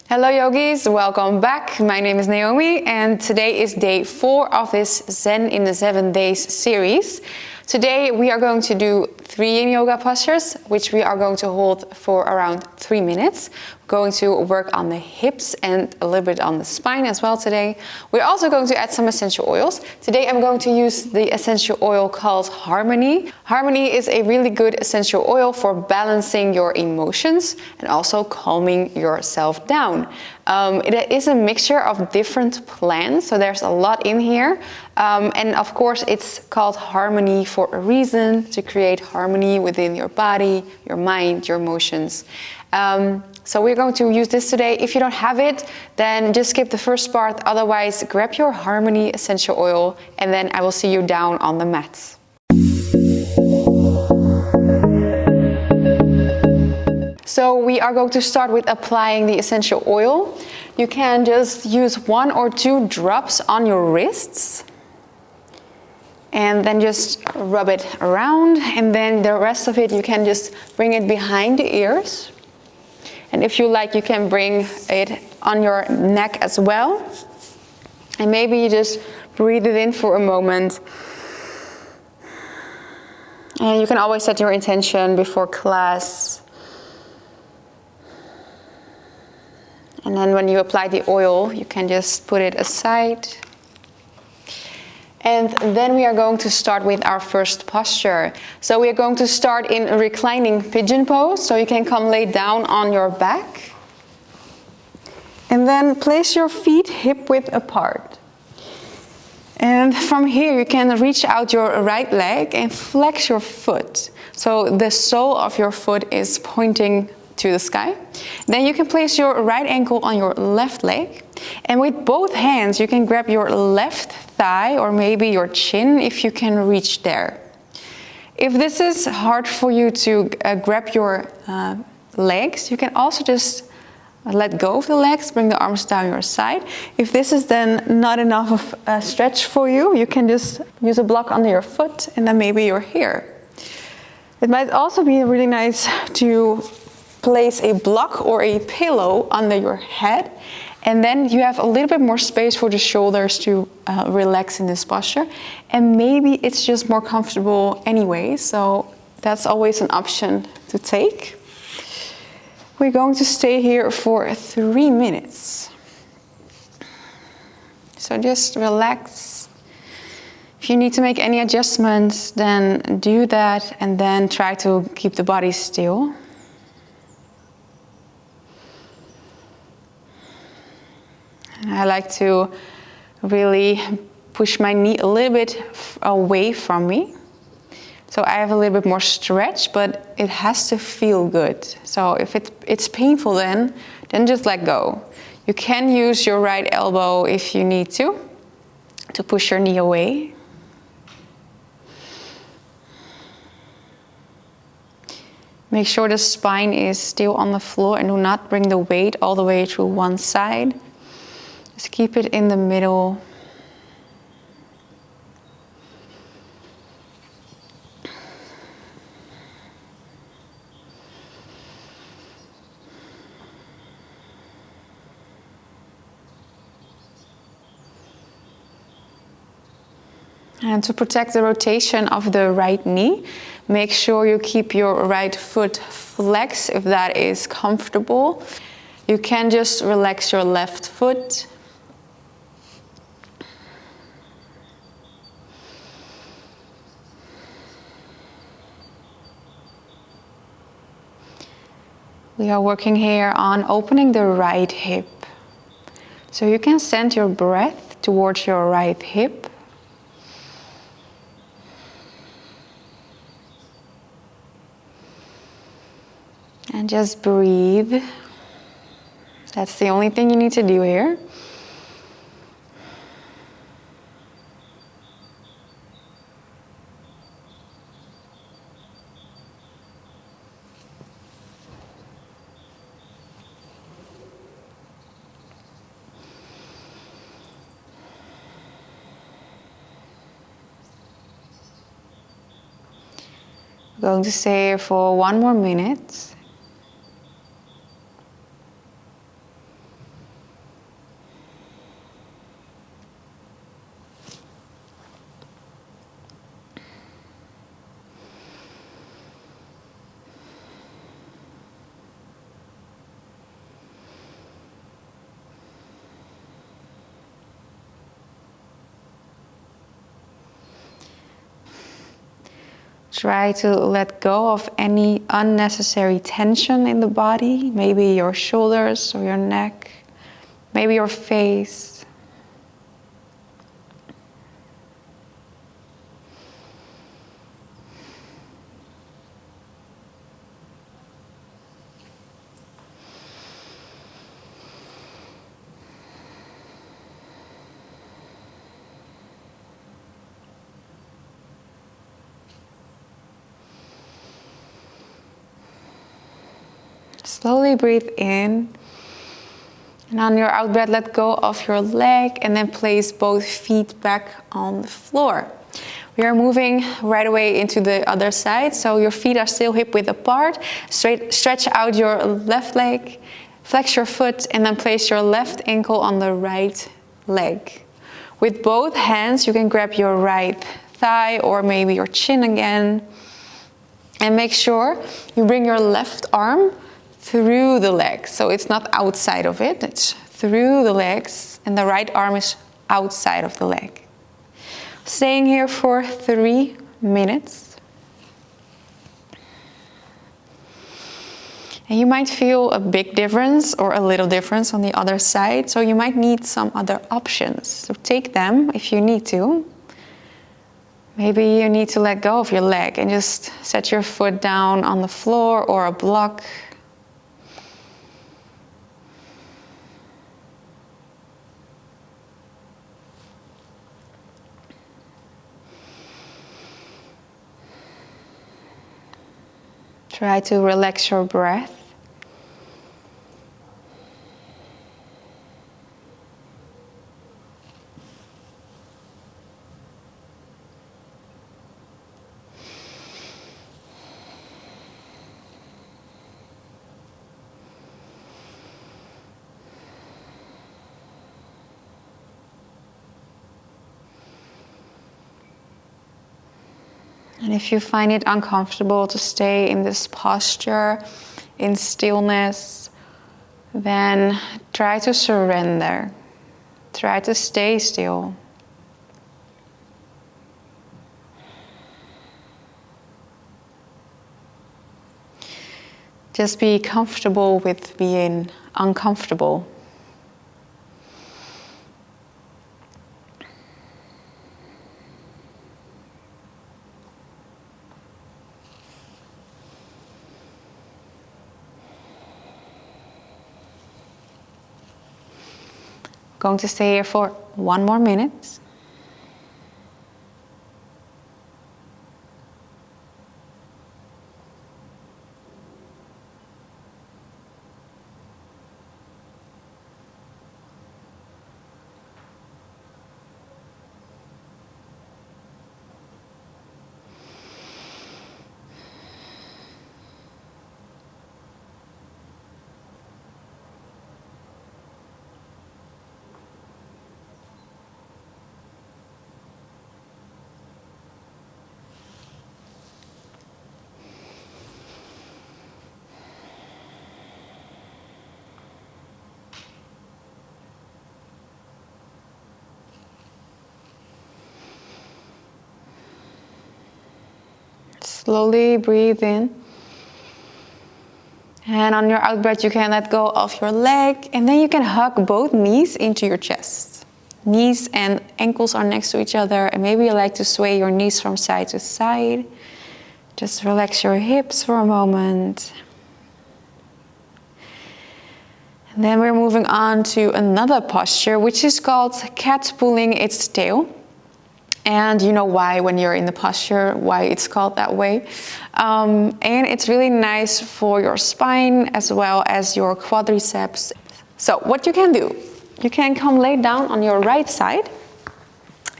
Hello yogis, welcome back. My name is Naomi and today is day 4 of this Zen in the 7 Days series. Today we are going to do 3 Yin Yoga postures, which we are going to hold for around 3 minutes. We're going to work on the hips and a little bit on the spine as well today. We're also going to add some essential oils. Today I'm going to use the essential oil called Harmony. Harmony is a really good essential oil for balancing your emotions and also calming yourself down. It is a mixture of different plants, so there's a lot in here. And of course it's called Harmony for a reason, to create harmony within your body, your mind, your emotions. So we're going to use this today. If you don't have it, then just skip the first part. Otherwise, grab your Harmony essential oil and then I will see you down on the mat. So we are going to start with applying the essential oil. You can just use 1 or 2 drops on your wrists and then just rub it around, and then the rest of it you can just bring it behind the ears. And if you like, you can bring it on your neck as well. And maybe you just breathe it in for a moment. And you can always set your intention before class. And then when you apply the oil, you can just put it aside. And then we are going to start with our first posture. So we are going to start in a reclining pigeon pose. So you can come lay down on your back. And then place your feet hip width apart. And from here you can reach out your right leg and flex your foot. So the sole of your foot is pointing to the sky. Then you can place your right ankle on your left leg. And with both hands you can grab your left thigh or maybe your chin if you can reach there. If this is hard for you to grab your legs, you can also just let go of the legs, bring the arms down your side. If this is then not enough of a stretch for you, you can just use a block under your foot and then maybe you're here. It might also be really nice to place a block or a pillow under your head, and then you have a little bit more space for the shoulders to relax in this posture, and maybe it's just more comfortable anyway, so that's always an option to take. We're going to stay here for 3 minutes, so just relax. If you need to make any adjustments, then do that, and then try to keep the body still. I like to really push my knee a little bit away from me. So I have a little bit more stretch, but it has to feel good. So if it's painful then just let go. You can use your right elbow if you need to push your knee away. Make sure the spine is still on the floor and do not bring the weight all the way to one side. Just keep it in the middle. And to protect the rotation of the right knee, make sure you keep your right foot flexed if that is comfortable. You can just relax your left foot. We are working here on opening the right hip. So you can send your breath towards your right hip. And just breathe. That's the only thing you need to do here. We're going to stay here for 1 more minute. Try to let go of any unnecessary tension in the body, maybe your shoulders or your neck, maybe your face. Slowly breathe in, and on your out breath, let go of your leg and then place both feet back on the floor. We are moving right away into the other side, so your feet are still hip width apart. Stretch out your left leg, flex your foot, and then place your left ankle on the right leg. With both hands, you can grab your right thigh or maybe your chin again. And make sure you bring your left arm through the legs. So it's not outside of it, it's through the legs, and the right arm is outside of the leg. Staying here for 3 minutes. And you might feel a big difference or a little difference on the other side, so you might need some other options. So take them if you need to. Maybe you need to let go of your leg and just set your foot down on the floor or a block. Try to relax your breath. And if you find it uncomfortable to stay in this posture, in stillness, then try to surrender. Try to stay still. Just be comfortable with being uncomfortable. Going to stay here for 1 more minute. Slowly breathe in. And on your out breath, you can let go of your leg. And then you can hug both knees into your chest. Knees and ankles are next to each other. And maybe you like to sway your knees from side to side. Just relax your hips for a moment. And then we're moving on to another posture, which is called cat pulling its tail. And you know why when you're in the posture, why it's called that way. And it's really nice for your spine as well as your quadriceps. So what you can do, you can come lay down on your right side.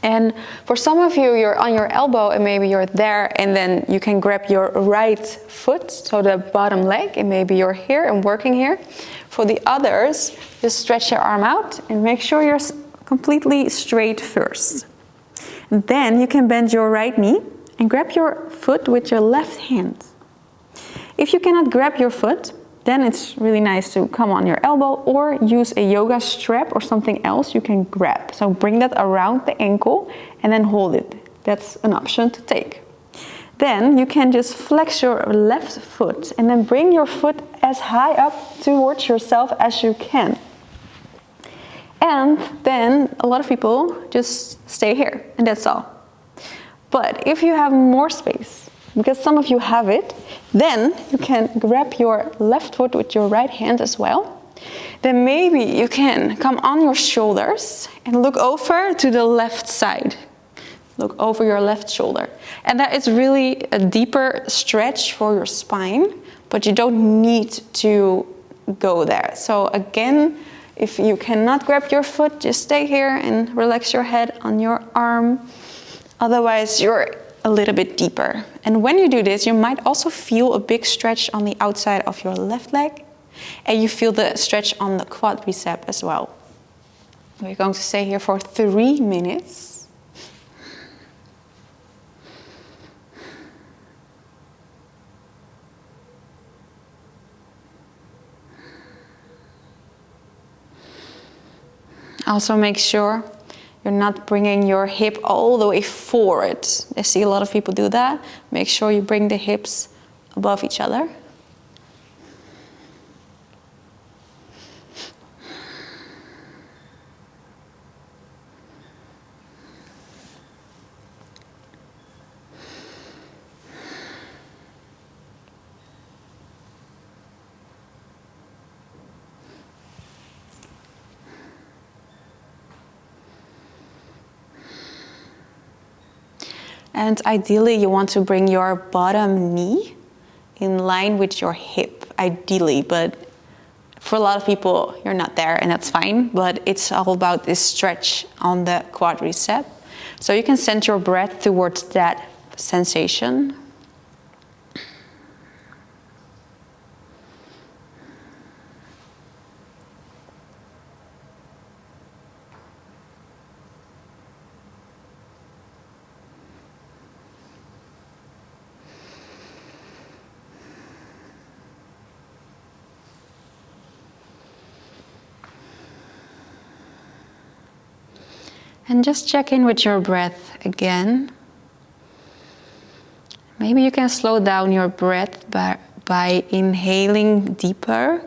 And for some of you, you're on your elbow and maybe you're there, and then you can grab your right foot, so the bottom leg, and maybe you're here and working here. For the others, just stretch your arm out and make sure you're completely straight first. And then you can bend your right knee and grab your foot with your left hand. If you cannot grab your foot, then it's really nice to come on your elbow or use a yoga strap or something else you can grab. So bring that around the ankle and then hold it. That's an option to take. Then you can just flex your left foot and then bring your foot as high up towards yourself as you can. And then a lot of people just stay here and that's all. But if you have more space, because some of you have it, then you can grab your left foot with your right hand as well. Then maybe you can come on your shoulders and look over to the left side. Look over your left shoulder. And that is really a deeper stretch for your spine, but you don't need to go there. So again, if you cannot grab your foot, just stay here and relax your head on your arm. Otherwise, you're a little bit deeper. And when you do this, you might also feel a big stretch on the outside of your left leg. And you feel the stretch on the quadricep as well. We're going to stay here for 3 minutes. Also make sure you're not bringing your hip all the way forward. I see a lot of people do that. Make sure you bring the hips above each other. And ideally, you want to bring your bottom knee in line with your hip, ideally. But for a lot of people, you're not there, and that's fine. But it's all about this stretch on the quadricep. So you can send your breath towards that sensation. And just check in with your breath again. Maybe you can slow down your breath by inhaling deeper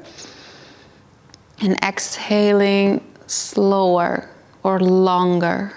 and exhaling slower or longer.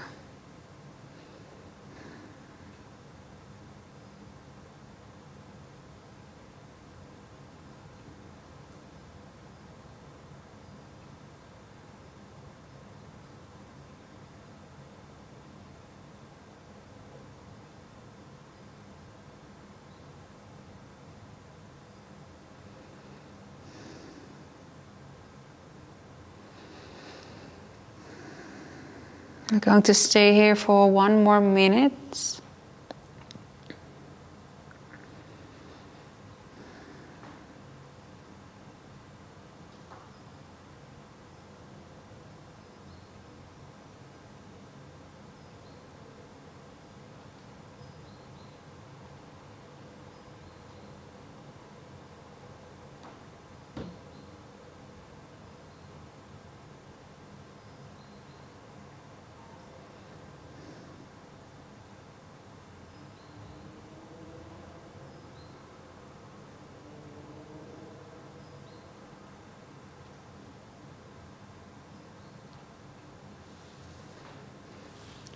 We're going to stay here for 1 more minute.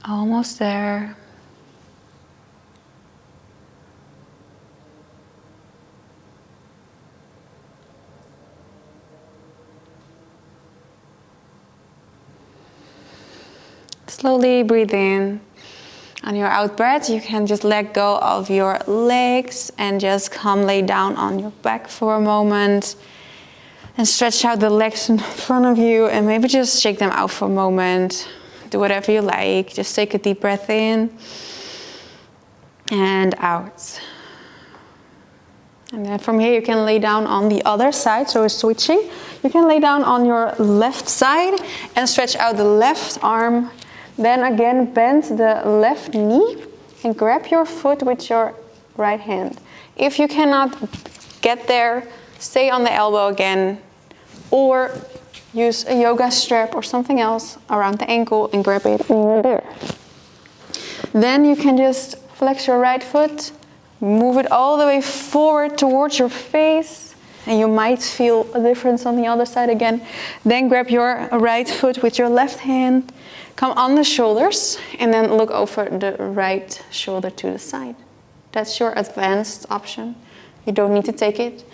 Almost there. Slowly breathe in. On your out breath, you can just let go of your legs and just come lay down on your back for a moment. And stretch out the legs in front of you and maybe just shake them out for a moment. Do whatever you like. Just take a deep breath in and out. And then from here you can lay down on the other side. So we're switching. You can lay down on your left side and stretch out the left arm. Then again bend the left knee and grab your foot with your right hand. If you cannot get there, stay on the elbow again, or use a yoga strap or something else around the ankle and grab it there. Then you can just flex your right foot, Move it all the way forward towards your face. And you might feel a difference on the other side again. Then grab your right foot with your left hand. Come on the shoulders and then look over the right shoulder to the side. That's your advanced option. You don't need to take it.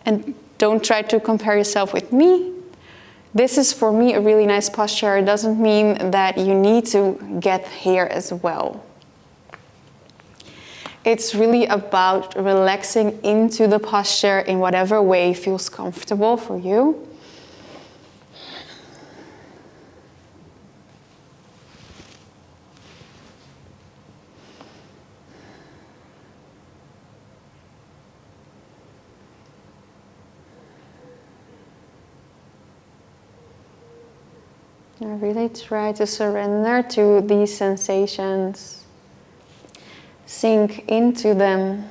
And don't try to compare yourself with me. This is for me a really nice posture. It doesn't mean that you need to get here as well. It's really about relaxing into the posture in whatever way feels comfortable for you. I really try to surrender to these sensations. Sink into them.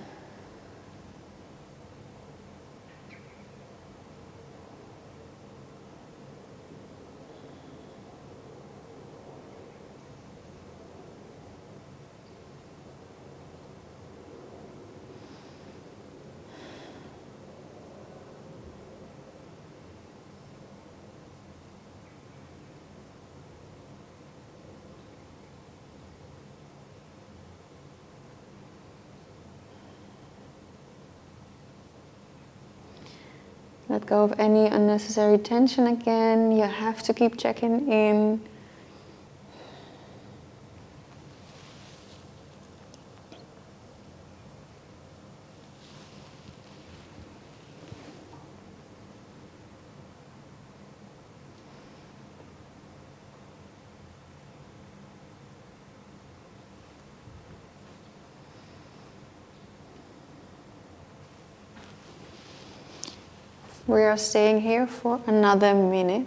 Let go of any unnecessary tension again. You have to keep checking in. We are staying here for another minute.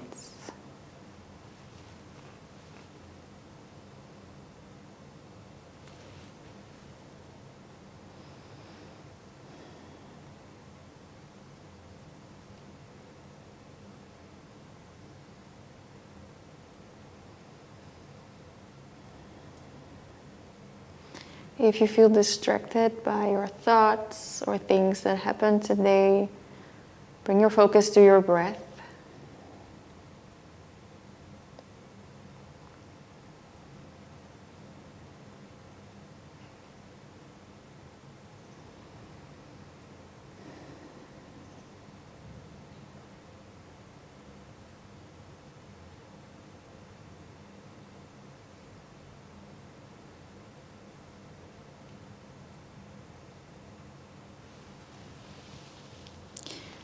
If you feel distracted by your thoughts or things that happened today, bring your focus to your breath.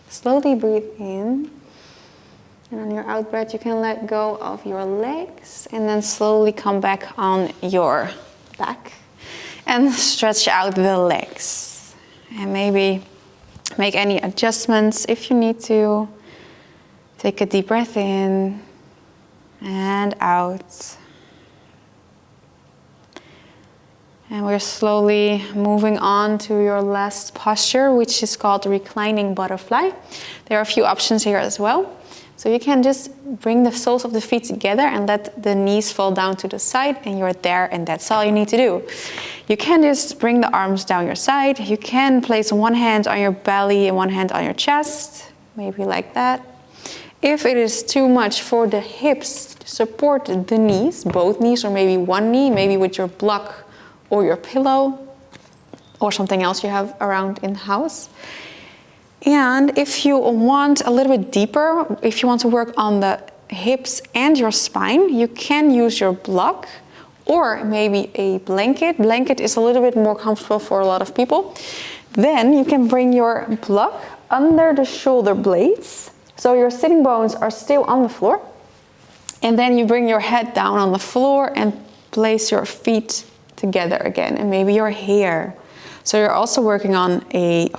Slowly breathe in, and on your out breath you can let go of your legs and then slowly come back on your back and stretch out the legs. And maybe make any adjustments if you need to. Take a deep breath in and out. And we're slowly moving on to your last posture, which is called Reclining Butterfly. There are a few options here as well. So you can just bring the soles of the feet together and let the knees fall down to the side, and you're there, and that's all you need to do. You can just bring the arms down your side. You can place one hand on your belly and one hand on your chest, maybe like that. If it is too much for the hips, support the knees, both knees, or maybe one knee, maybe with your block or your pillow, or something else you have around in the house. And if you want a little bit deeper, if you want to work on the hips and your spine, you can use your block or maybe a blanket. Blanket is a little bit more comfortable for a lot of people. Then you can bring your block under the shoulder blades, so your sitting bones are still on the floor. And then you bring your head down on the floor and place your feet together again, and maybe your hair. So you're also working on a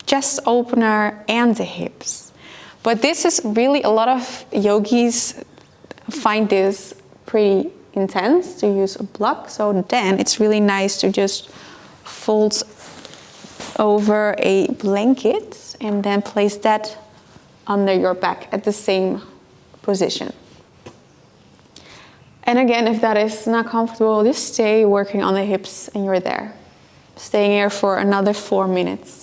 chest opener and the hips. But this is really, a lot of yogis find this pretty intense to use a block. So then it's really nice to just fold over a blanket and then place that under your back at the same position. And again, if that is not comfortable, just stay working on the hips and you're there. Staying here for another 4 minutes.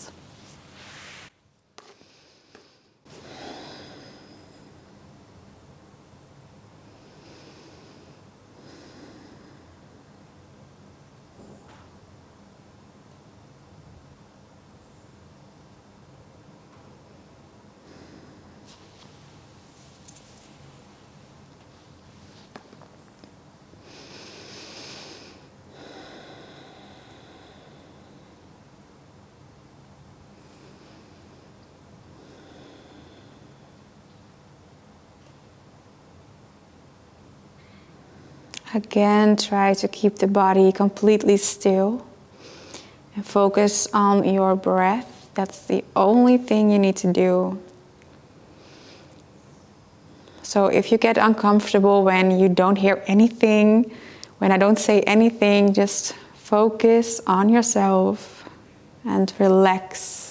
Again, try to keep the body completely still and focus on your breath. That's the only thing you need to do. So if you get uncomfortable when you don't hear anything, when I don't say anything, just focus on yourself and relax.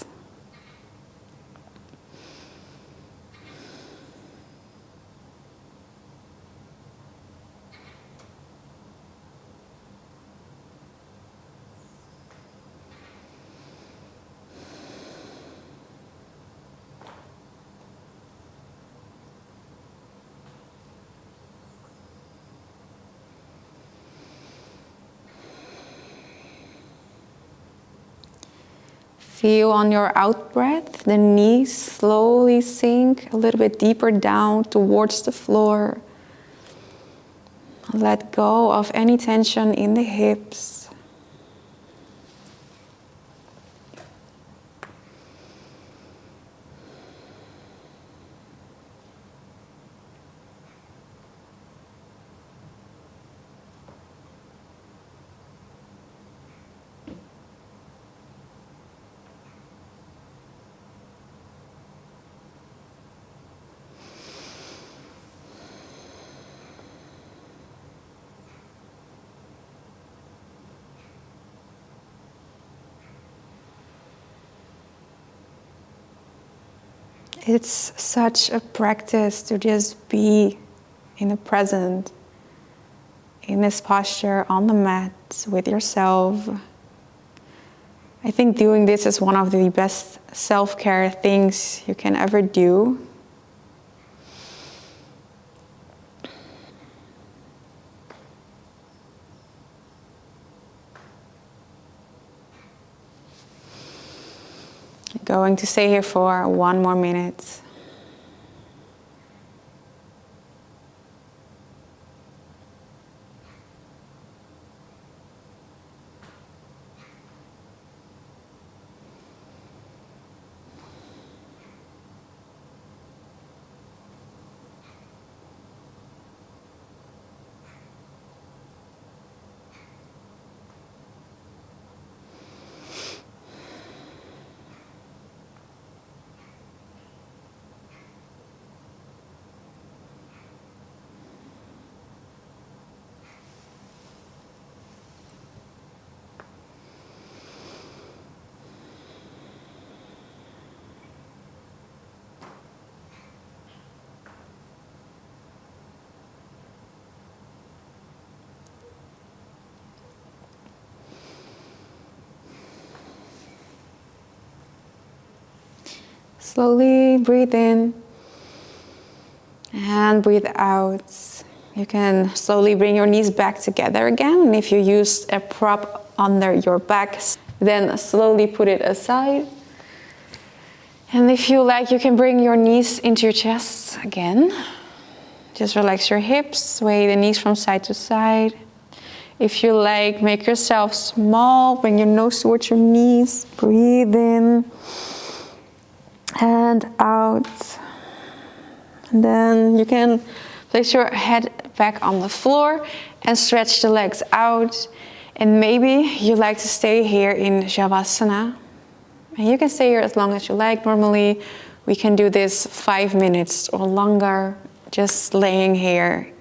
Feel on your out breath, the knees slowly sink a little bit deeper down towards the floor. Let go of any tension in the hips. It's such a practice to just be in the present, in this posture on the mat with yourself. I think doing this is one of the best self-care things you can ever do. Going to stay here for 1 more minute. Slowly breathe in and breathe out. You can slowly bring your knees back together again. And if you use a prop under your back, then slowly put it aside. And if you like, you can bring your knees into your chest again. Just relax your hips, sway the knees from side to side. If you like, make yourself small, bring your nose towards your knees, breathe in and out. And then you can place your head back on the floor and stretch the legs out. And maybe you like to stay here in Shavasana. And you can stay here as long as you like. Normally, we can do this 5 minutes or longer, just laying here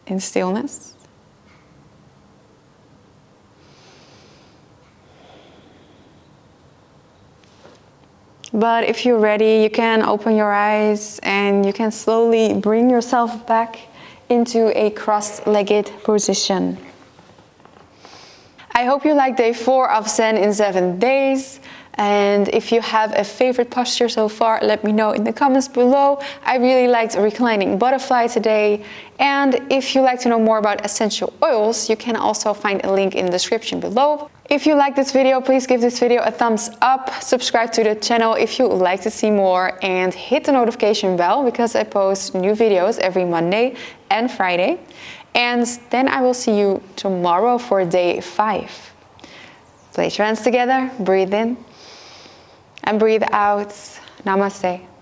in stillness. But if you're ready, you can open your eyes and you can slowly bring yourself back into a cross-legged position. I hope you liked day 4 of Zen in 7 days. And if you have a favorite posture so far, let me know in the comments below. I really liked Reclining Butterfly today. And if you'd like to know more about essential oils, you can also find a link in the description below. If you like this video, please give this video a thumbs up, subscribe to the channel if you would like to see more, and hit the notification bell because I post new videos every Monday and Friday. And then I will see you tomorrow for day 5. Place your hands together, breathe in and breathe out. Namaste.